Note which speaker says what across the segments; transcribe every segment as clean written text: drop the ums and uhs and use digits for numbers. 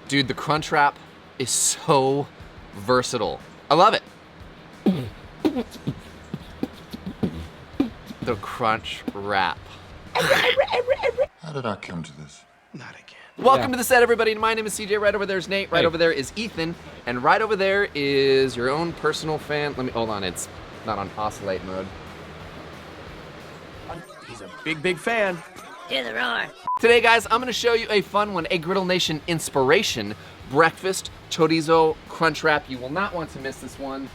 Speaker 1: Dude, the Crunchwrap is so versatile. I love it. The Crunchwrap.
Speaker 2: How did I come to this?
Speaker 3: Not again.
Speaker 1: Welcome to the set, everybody. My name is CJ. Right over there is Nate. Right over there is Ethan. And right over there is your own personal fan. Let me, hold on, it's not on oscillate mode.
Speaker 3: He's a big fan.
Speaker 4: Hear the roar.
Speaker 1: Today, guys, I'm gonna show you a fun one, a Griddle Nation inspiration. Breakfast, chorizo, Crunchwrap. You will not want to miss this one.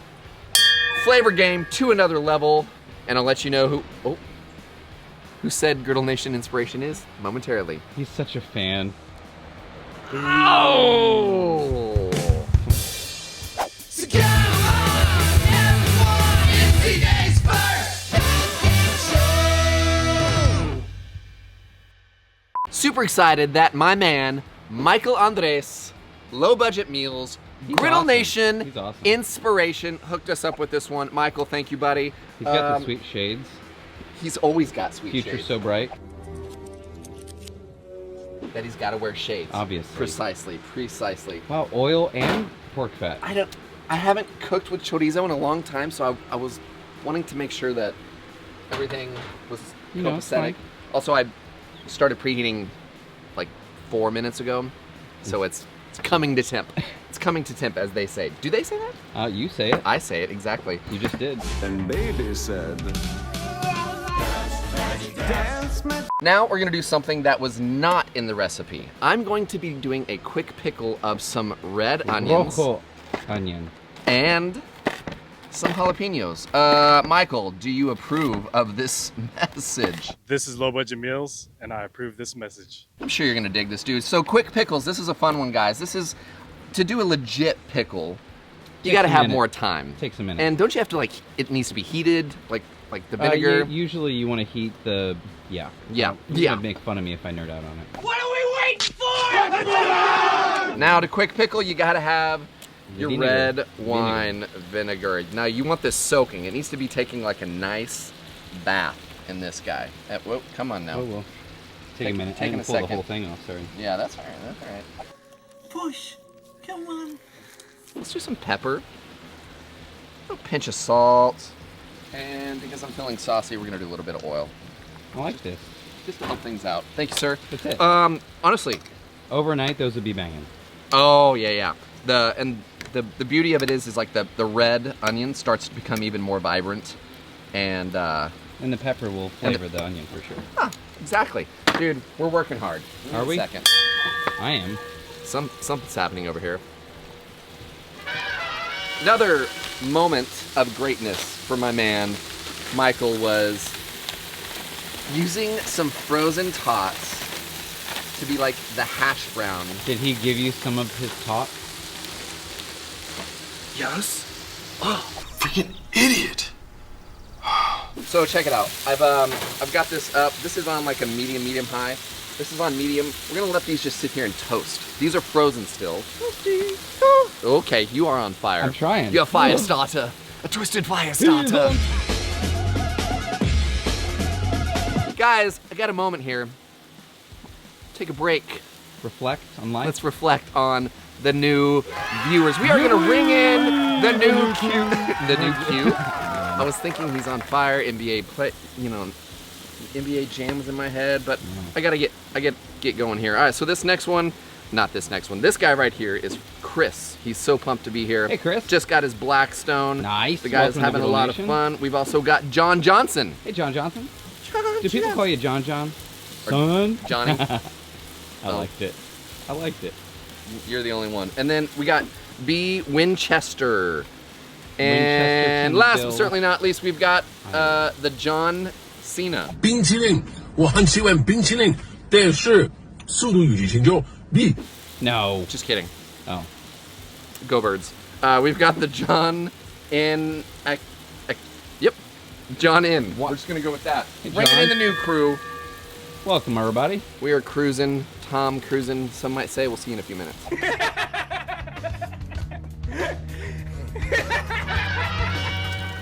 Speaker 1: Flavor game to another level. And I'll let you know who said Griddle Nation inspiration is momentarily.
Speaker 5: He's such a fan.
Speaker 1: Oh!
Speaker 6: So come on, everyone, it's today's first show.
Speaker 1: Super excited that my man, Michael Andres, Low Budget Meals, Griddle
Speaker 5: awesome.
Speaker 1: Nation
Speaker 5: He's awesome.
Speaker 1: inspiration, hooked us up with this one. Michael, thank you, buddy.
Speaker 5: He's got the sweet shades.
Speaker 1: He's always got sweet
Speaker 5: Future's
Speaker 1: shades.
Speaker 5: so bright.
Speaker 1: That he's got to wear shades.
Speaker 5: Obviously.
Speaker 1: Precisely.
Speaker 5: Wow, oil and pork fat.
Speaker 1: I haven't cooked with chorizo in a long time, so I was wanting to make sure that everything was copacetic. Also, I started preheating like 4 minutes ago, so it's coming to temp. It's coming to temp, as they say. Do they say that?
Speaker 5: You say it.
Speaker 1: I say it, exactly.
Speaker 5: You just did.
Speaker 3: And baby said,
Speaker 1: Now we're gonna do something that was not in the recipe. I'm going to be doing a quick pickle of some red onions
Speaker 5: Rojo onion.
Speaker 1: and some jalapenos. Michael, do you approve of this message?
Speaker 7: This is Low Budget Meals, and I approve this message.
Speaker 1: I'm sure you're gonna dig this, dude. So quick pickles, this is a fun one, guys. This is, to do a legit pickle, you gotta have more time.
Speaker 5: Takes a minute.
Speaker 1: And don't you have to, like, it needs to be heated, like the vinegar?
Speaker 5: Usually you want to heat the, yeah.
Speaker 1: Yeah.
Speaker 5: You're gonna make fun of me if I nerd out on it.
Speaker 6: What are we waiting for?
Speaker 1: Now to quick pickle, you gotta have your
Speaker 5: Vinegar.
Speaker 1: red wine vinegar. Now you want this soaking. It needs to be taking like a nice bath in this guy. Whoa, come on now.
Speaker 5: Oh, well. Take a minute.
Speaker 1: Taking
Speaker 5: I
Speaker 1: a
Speaker 5: can pull the
Speaker 1: second.
Speaker 5: whole thing off, sorry.
Speaker 1: Yeah, that's all right. That's all right.
Speaker 6: Push. Come on.
Speaker 1: Let's do some pepper. A pinch of salt. And because I'm feeling saucy, we're gonna do a little bit of oil.
Speaker 5: I like this.
Speaker 1: Just to help things out. Thank you, sir.
Speaker 5: That's it.
Speaker 1: Honestly.
Speaker 5: Overnight, those would be banging.
Speaker 1: Oh, yeah. The beauty of it is like the red onion starts to become even more vibrant. And
Speaker 5: the pepper will flavor the onion for sure.
Speaker 1: exactly. Dude, we're working hard.
Speaker 5: Are we?
Speaker 1: Second.
Speaker 5: I am.
Speaker 1: Something's happening over here. Another moment of greatness for my man, Michael, was using some frozen tots to be like the hash brown.
Speaker 5: Did he give you some of his tots?
Speaker 3: yes? Oh, freaking idiot.
Speaker 1: So check it out. I've got this up. This is on like a medium high. This is on medium. We're gonna let these just sit here and toast. These are frozen still. Okay, you are on fire.
Speaker 5: I'm trying.
Speaker 1: You're a fire starter. A twisted fire starter. Guys, I got a moment here. Take a break.
Speaker 5: Reflect on life?
Speaker 1: Let's reflect on the new viewers. We are gonna ring in the new Q. The new Q. I was thinking he's on fire. NBA play, NBA jams in my head, but I gotta get going here. All right, so this next one, not this next one. This guy right here is Chris. He's so pumped to be here.
Speaker 5: Hey, Chris.
Speaker 1: Just got his Blackstone.
Speaker 5: Nice.
Speaker 1: The guy's
Speaker 5: Welcome to
Speaker 1: having a
Speaker 5: Griddle
Speaker 1: lot
Speaker 5: Nation.
Speaker 1: of fun. We've also got John Johnson.
Speaker 5: Hey, John Johnson.
Speaker 1: John
Speaker 5: Do people call you John? Son?
Speaker 1: Johnny?
Speaker 5: I liked it.
Speaker 1: You're the only one. And then we got B. Winchester. And
Speaker 5: Winchester,
Speaker 1: last
Speaker 5: Bill.
Speaker 1: but certainly not least, we've got the John Cena.
Speaker 8: 冰淇淋，我很喜欢冰淇淋，但是速度与激情就 B。
Speaker 5: No.
Speaker 1: Just kidding.
Speaker 5: Oh.
Speaker 1: Go Birds. We've got the John in. Yep. John in.
Speaker 5: What?
Speaker 1: We're just going to go with that.
Speaker 5: Hey,
Speaker 1: Bringing
Speaker 5: John.
Speaker 1: in the new crew.
Speaker 5: Welcome, everybody.
Speaker 1: We are cruising. Tom cruising, some might say. We'll see you in a few minutes.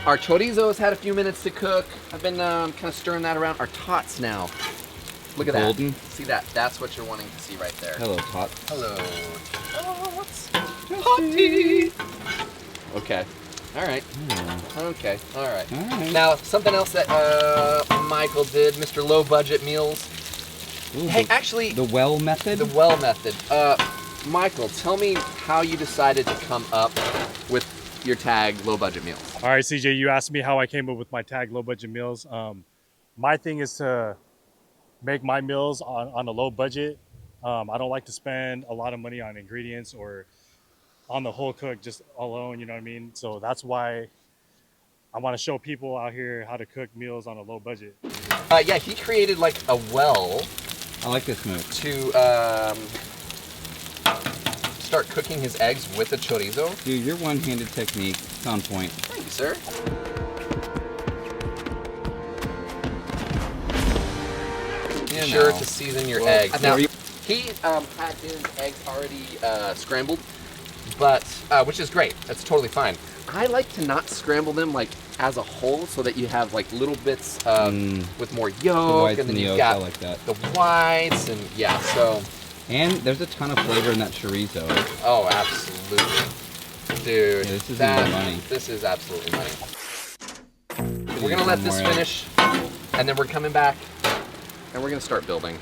Speaker 1: Our chorizo's had a few minutes to cook. I've been kind of stirring that around. Our tots now. Look at
Speaker 5: Golden.
Speaker 1: that. See that? That's what you're wanting to see right there.
Speaker 5: Hello, Tot.
Speaker 1: Hello. Hottie. Okay. All right. Okay. All right.
Speaker 5: All right.
Speaker 1: Now, something else that Michael did, Mr. Low Budget Meals.
Speaker 5: Ooh,
Speaker 1: Hey, actually,
Speaker 5: the well method.
Speaker 1: the well method. Michael, tell me how you decided to come up with your tag Low Budget Meals.
Speaker 7: All right, CJ, you asked me how I came up with my tag low budget meals. My thing is to make my meals on a low budget. I don't like to spend a lot of money on ingredients or on the whole cook just alone, you know what I mean? So that's why I want to show people out here how to cook meals on a low budget.
Speaker 1: Yeah, he created like a well
Speaker 5: I like this move.
Speaker 1: to start cooking his eggs with a chorizo.
Speaker 5: Dude, your one-handed technique is on point.
Speaker 1: Thank you, sir. Be sure to season your eggs. Now, he had his eggs already scrambled, but which is great. That's totally fine. I like to not scramble them like as a whole, so that you have like little bits with more yolk,
Speaker 5: whites
Speaker 1: and then
Speaker 5: and the
Speaker 1: you've
Speaker 5: yolks, I
Speaker 1: got
Speaker 5: like that.
Speaker 1: the whites, and yeah. So,
Speaker 5: And there's a ton of flavor in that chorizo.
Speaker 1: oh, absolutely, dude.
Speaker 5: Yeah, this is money.
Speaker 1: This is absolutely money. We're gonna let this finish, and then we're coming back, and we're gonna start building.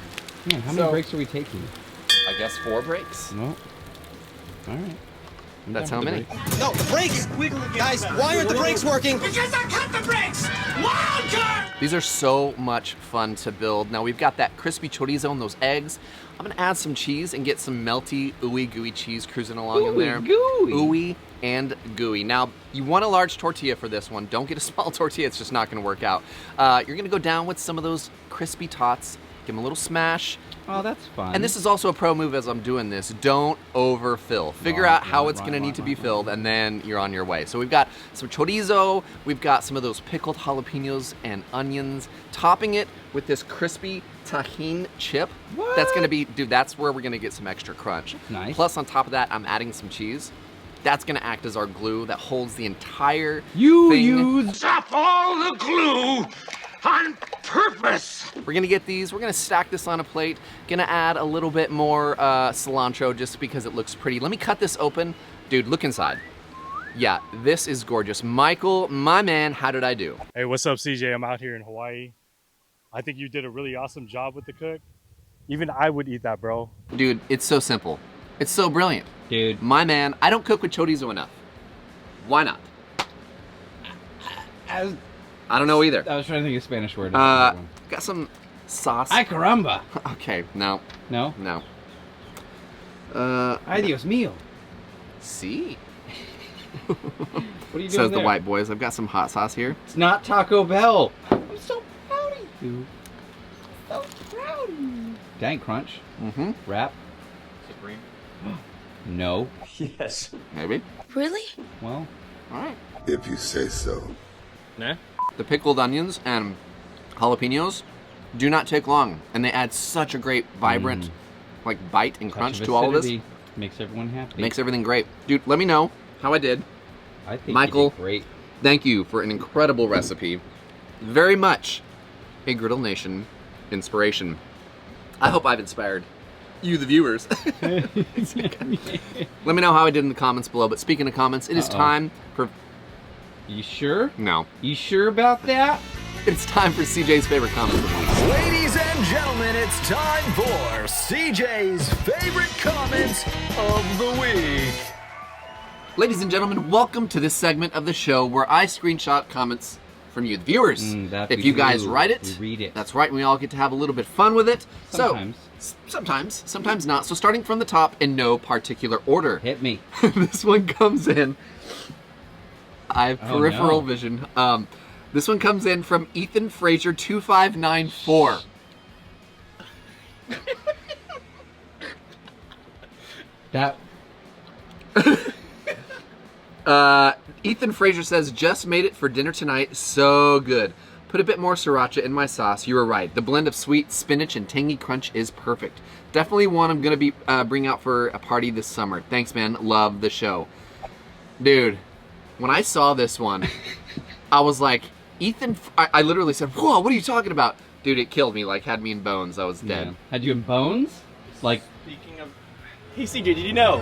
Speaker 5: Man, how many
Speaker 1: So-
Speaker 5: breaks are we taking?
Speaker 1: I guess 4 breaks.
Speaker 5: Well, all right. I'm
Speaker 1: That's
Speaker 5: down
Speaker 1: how
Speaker 5: for the
Speaker 1: many.
Speaker 5: breaks.
Speaker 4: No, brakes! Guys, why aren't the brakes working?
Speaker 6: Because I cut the brakes! Wild card!
Speaker 1: These are so much fun to build. Now we've got that crispy chorizo and those eggs. I'm gonna add some cheese and get some melty, ooey gooey cheese cruising along in there.
Speaker 5: Ooey-gooey.
Speaker 1: Ooey and gooey. Now, you want a large tortilla for this one. Don't get a small tortilla, it's just not gonna work out. You're gonna go down with some of those crispy tots, give them a little smash.
Speaker 5: Oh, that's fun.
Speaker 1: And this is also a pro move as I'm doing this. Don't overfill. Figure out how it's gonna need to be filled, and then you're on your way. So we've got some chorizo, we've got some of those pickled jalapenos and onions, topping it with this crispy tahini chip.
Speaker 5: What?
Speaker 1: That's gonna be, dude, that's where we're gonna get some extra crunch.
Speaker 5: Nice.
Speaker 1: Plus on top of that, I'm adding some cheese. That's gonna act as our glue that holds the entire
Speaker 5: You
Speaker 1: thing.
Speaker 5: use
Speaker 6: Stop all the glue on purpose!
Speaker 1: We're gonna get these, we're gonna stack this on a plate, gonna add a little bit more cilantro just because it looks pretty. Let me cut this open. Dude, look inside. Yeah, this is gorgeous. Michael, my man, how did I do?
Speaker 7: Hey, what's up, CJ? I'm out here in Hawaii. I think you did a really awesome job with the cook. Even I would eat that, bro.
Speaker 1: Dude, it's so simple. It's so brilliant.
Speaker 5: dude.
Speaker 1: My man, I don't cook with chorizo enough. Why not?
Speaker 5: I
Speaker 1: I don't know either.
Speaker 5: was trying to think of a Spanish word.
Speaker 1: Got some sauce.
Speaker 5: Ay caramba.
Speaker 1: Okay, no,
Speaker 5: No.
Speaker 1: no.
Speaker 5: Ay Dios mío.
Speaker 1: See?
Speaker 5: What are you doing
Speaker 1: Says the
Speaker 5: there?
Speaker 1: white boys. I've got some hot sauce here.
Speaker 5: It's not Taco Bell. I'm so proud of you. So proud of you. Dang Crunch.
Speaker 1: Mm-hmm.
Speaker 5: Wrap.
Speaker 3: Supreme.
Speaker 5: No.
Speaker 3: Yes.
Speaker 1: Maybe.
Speaker 9: Really?
Speaker 5: Well,
Speaker 1: All right.
Speaker 2: If you say so.
Speaker 7: Nah.
Speaker 1: The pickled onions and jalapenos do not take long, and they add such a great, vibrant, like bite and crunch
Speaker 5: touch of
Speaker 1: to all of this.
Speaker 5: acidity makes everyone happy.
Speaker 1: Makes everything great. Dude, let me know how I did.
Speaker 5: I think
Speaker 1: Michael.
Speaker 5: you did great.
Speaker 1: Thank you for an incredible recipe. Very much a Griddle Nation inspiration. I hope I've inspired you, the viewers. Let me know how I did in the comments below. But speaking of comments, it is time for...
Speaker 5: You sure?
Speaker 1: No.
Speaker 5: You sure about that?
Speaker 1: It's time for CJ's favorite comment of the week.
Speaker 3: Ladies and gentlemen, it's time for CJ's favorite comments of the week.
Speaker 1: Ladies and gentlemen, welcome to this segment of the show where I screenshot comments from you, the viewers.
Speaker 5: That
Speaker 1: If
Speaker 5: we
Speaker 1: you guys
Speaker 5: do.
Speaker 1: write it,
Speaker 5: We read it.
Speaker 1: that's right, and we all get to have a little bit of fun with it.
Speaker 5: Sometimes.
Speaker 1: So, sometimes not. So starting from the top in no particular order.
Speaker 5: Hit me.
Speaker 1: This one comes in. I have
Speaker 5: Oh,
Speaker 1: peripheral
Speaker 5: no.
Speaker 1: vision. This one comes in from Ethan Frazier 2594.
Speaker 5: That.
Speaker 1: Ethan Frazier says, just made it for dinner tonight. So good. Put a bit more sriracha in my sauce. You were right. The blend of sweet spinach and tangy crunch is perfect. Definitely one I'm going to be bring out for a party this summer. Thanks, man. Love the show. Dude, when I saw this one, I was like, Ethan, I literally said, whoa, what are you talking about? Dude, it killed me, like had me in bones. I was dead.
Speaker 5: Yeah. Had you in bones? Like.
Speaker 4: Speaking of... Hey, CJ, did you know?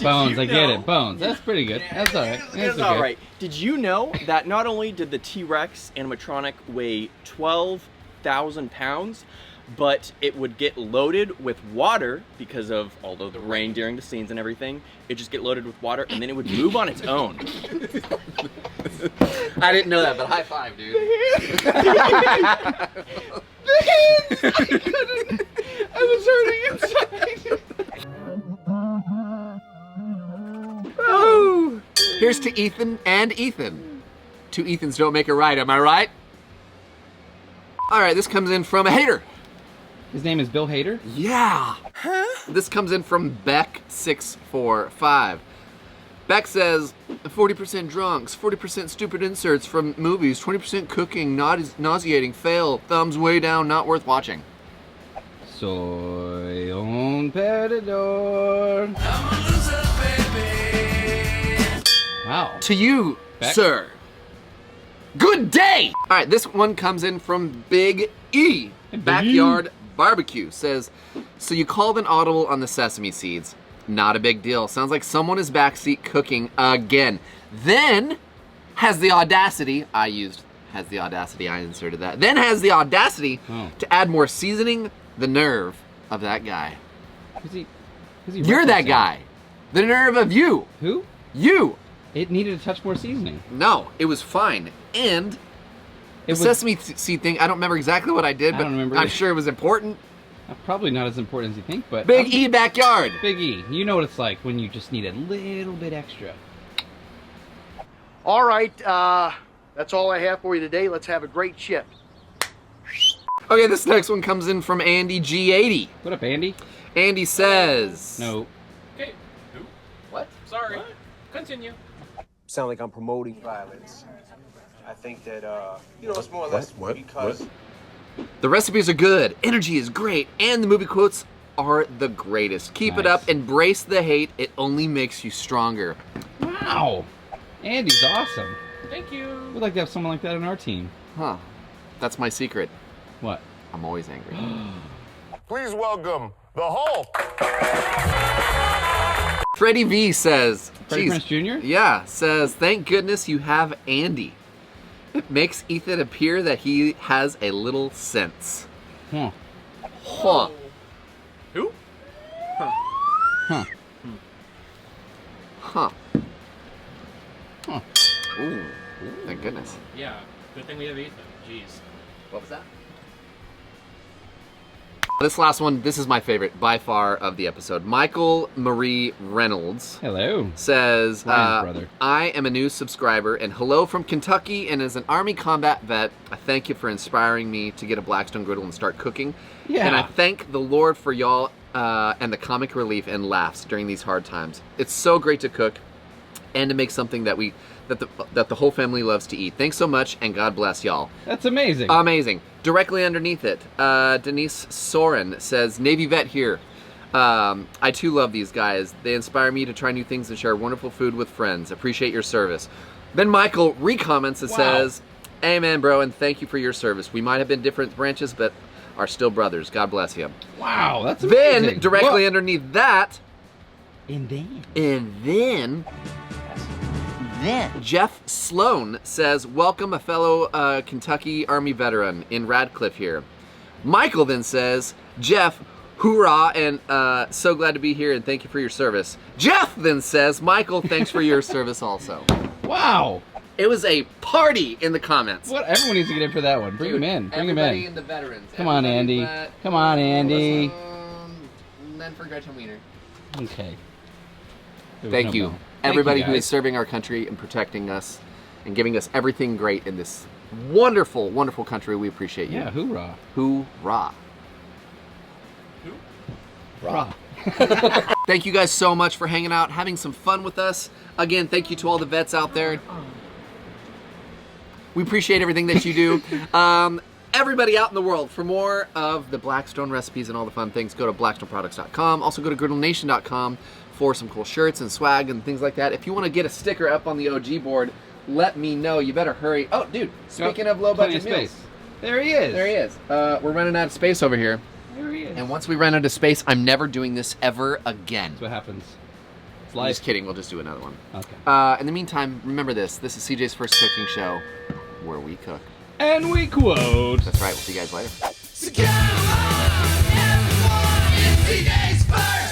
Speaker 5: Bones, I get it. Bones. That's pretty good. That's all right.
Speaker 9: It's all right. Did you know that not only did the T-Rex animatronic weigh 12,000 pounds, but it would get loaded with water because of all the rain during the scenes and everything. It just get loaded with water and then it would move on its own.
Speaker 1: I didn't know that, but high five, dude.
Speaker 5: I was hurting inside.
Speaker 1: Oh. Here's to Ethan and Ethan. Two Ethans don't make a right, am I right? All right, this comes in from a hater.
Speaker 5: His name is Bill Hader?
Speaker 1: Yeah. Huh? This comes in from Beck645. Beck says, 40% drunks, 40% stupid inserts from movies, 20% cooking, nauseating, fail, thumbs way down, not worth watching.
Speaker 5: Soy un perdedor. Wow.
Speaker 1: To you,
Speaker 5: Beck?
Speaker 1: sir. Good day! All right, this one comes in from Big E. Backyard Barbecue says, so you called an audible on the sesame seeds. Not a big deal. Sounds like someone is backseat cooking again. Then has the audacity, I inserted that. Then has the audacity to add more seasoning. The nerve of that guy. You're that guy. The nerve of you.
Speaker 5: Who?
Speaker 1: You.
Speaker 5: It needed a touch more seasoning.
Speaker 1: No, it was fine. And the sesame seed thing, I don't remember exactly what I did, but I'm sure it was important.
Speaker 5: Probably not as important as you think, but...
Speaker 1: Big E backyard.
Speaker 5: Big E. You know what it's like when you just need a little bit extra.
Speaker 10: All right, that's all I have for you today. Let's have a great shift.
Speaker 1: Okay, this next one comes in from Andy G80.
Speaker 5: What up, Andy?
Speaker 1: Andy says...
Speaker 5: No.
Speaker 11: Okay. Who?
Speaker 1: What?
Speaker 11: Sorry. What? Continue.
Speaker 4: Sound like I'm promoting violence. I think that, it's more or less because...
Speaker 1: The recipes are good, energy is great, and the movie quotes are the greatest. Keep it up, embrace the hate, it only makes you stronger.
Speaker 5: Wow. Andy's awesome.
Speaker 11: Thank you.
Speaker 5: We'd like to have someone like that on our team.
Speaker 1: Huh. That's my secret.
Speaker 5: What?
Speaker 1: I'm always angry.
Speaker 6: Please welcome the Hulk.
Speaker 1: Freddie V says...
Speaker 5: Freddie Prinze Jr.?
Speaker 1: Yeah, says, thank goodness you have Andy. It makes Ethan appear that he has a little sense.
Speaker 5: Huh.
Speaker 1: Huh.
Speaker 11: Who?
Speaker 5: Huh.
Speaker 1: Huh.
Speaker 5: Huh.
Speaker 1: Ooh. Thank goodness.
Speaker 11: Yeah. Good thing we have Ethan. Jeez.
Speaker 1: What was that? This last one, this is my favorite by far of the episode. Michael Marie Reynolds.
Speaker 5: Hello.
Speaker 1: Says,
Speaker 5: brother.
Speaker 1: I am a new subscriber and hello from Kentucky, and as an Army combat vet, I thank you for inspiring me to get a Blackstone Griddle and start cooking.
Speaker 5: Yeah.
Speaker 1: And I thank the Lord for y'all and the comic relief and laughs during these hard times. It's so great to cook and to make something that the whole family loves to eat. Thanks so much, and God bless y'all.
Speaker 5: That's amazing.
Speaker 1: Amazing. Directly underneath it, Denise Soren says, Navy vet here. I too love these guys. They inspire me to try new things and share wonderful food with friends. Appreciate your service. Then Michael recomments and says, amen, bro, and thank you for your service. We might have been different branches, but are still brothers. God bless you.
Speaker 5: Wow, that's amazing.
Speaker 1: Then, directly underneath that,
Speaker 5: And
Speaker 1: then Jeff Sloan says, welcome a fellow Kentucky Army veteran in Radcliffe here. Michael then says, Jeff, hoorah, and so glad to be here and thank you for your service. Jeff then says, Michael, thanks for your service also.
Speaker 5: Wow.
Speaker 1: It was a party in the comments.
Speaker 5: What? Everyone needs to get in for that one. Bring him in. Bring him
Speaker 1: Everybody
Speaker 5: in.
Speaker 1: in the veterans.
Speaker 5: Come on, Andy. Come on, Andy.
Speaker 1: And then for Gretchen Wiener.
Speaker 5: Okay.
Speaker 1: Thank you. Everybody who is serving our country and protecting us and giving us everything great in this wonderful, wonderful country. We appreciate you.
Speaker 5: Yeah, hoorah.
Speaker 1: Hoorah.
Speaker 5: Hoorah.
Speaker 1: Thank you guys so much for hanging out, having some fun with us. Again, thank you to all the vets out there. We appreciate everything that you do. Everybody out in the world, for more of the Blackstone recipes and all the fun things, go to blackstoneproducts.com. Also go to griddlenation.com for some cool shirts and swag and things like that. If you want to get a sticker up on the OG board, let me know. You better hurry. Oh, dude, speaking of low budget meals.
Speaker 5: There he is.
Speaker 1: There he is. We're running out of space over here.
Speaker 5: There he is.
Speaker 1: And once we run out of space, I'm never doing this ever again.
Speaker 5: That's what happens. It's
Speaker 1: I'm
Speaker 5: life.
Speaker 1: just kidding. We'll just do another one.
Speaker 5: Okay.
Speaker 1: In the meantime, remember this. This is CJ's first cooking show where we cook.
Speaker 5: And we quote.
Speaker 1: That's right. We'll see you guys later.
Speaker 3: So come on, everyone, it's CJ's first